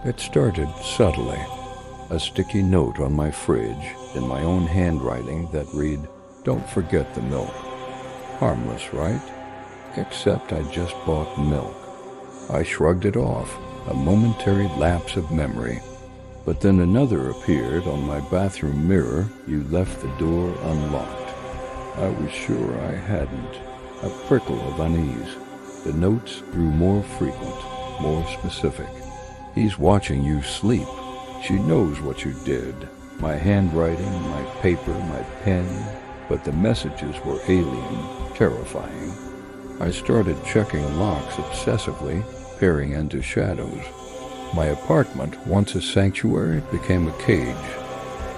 It started subtly. A sticky note on my fridge in my own handwriting that read, "Don't forget the milk." Harmless, right? Except I just bought milk. I shrugged it off, a momentary lapse of memory. But then another appeared on my bathroom mirror. "You left the door unlocked." I was sure I hadn't. A prickle of unease. The notes grew more frequent, more specific. "He's watching you sleep. She knows what you did." My handwriting, my paper, my pen, but the messages were alien, terrifying. I started checking locks obsessively, peering into shadows. My apartment, once a sanctuary, became a cage.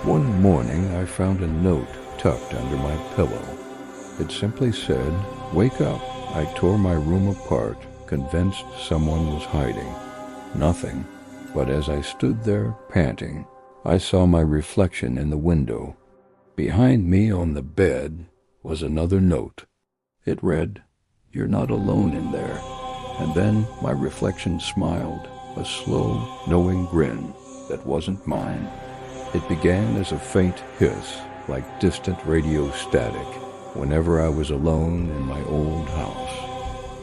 One morning I found a note tucked under my pillow. It simply said, "Wake up." I tore my room apart, convinced someone was hiding. Nothing, but as I stood there, panting, I saw my reflection in the window. Behind me on the bed was another note. It read, "You're not alone in there." And then my reflection smiled, a slow, knowing grin that wasn't mine. It began as a faint hiss, like distant radio static, whenever I was alone in my old house.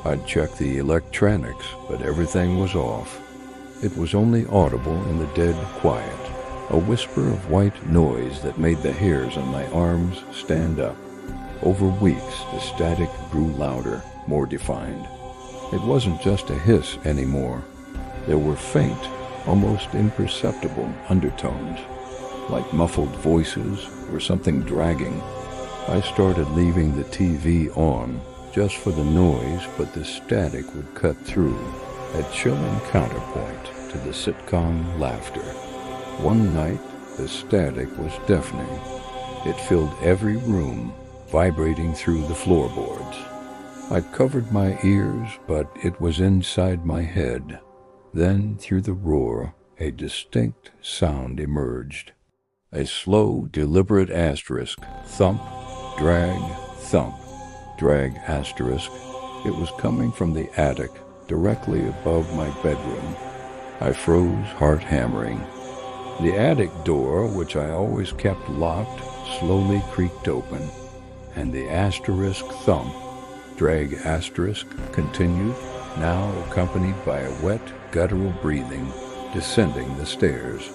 I'd check the electronics, but everything was off. It was only audible in the dead quiet, a whisper of white noise that made the hairs on my arms stand up. Over weeks, the static grew louder, more defined. It wasn't just a hiss anymore. There were faint, almost imperceptible undertones, like muffled voices or something dragging. I started leaving the TV on, just for the noise, but the static would cut through, a chilling counterpoint to the sitcom laughter. One night, the static was deafening. It filled every room, vibrating through the floorboards. I covered my ears, but it was inside my head. Then, through the roar, a distinct sound emerged. A slow, deliberate asterisk, thump, drag, thump, drag, asterisk. It was coming from the attic, directly above my bedroom. I froze, heart hammering. The attic door, which I always kept locked, slowly creaked open, and the asterisk thump, drag asterisk, continued, now accompanied by a wet, guttural breathing, descending the stairs.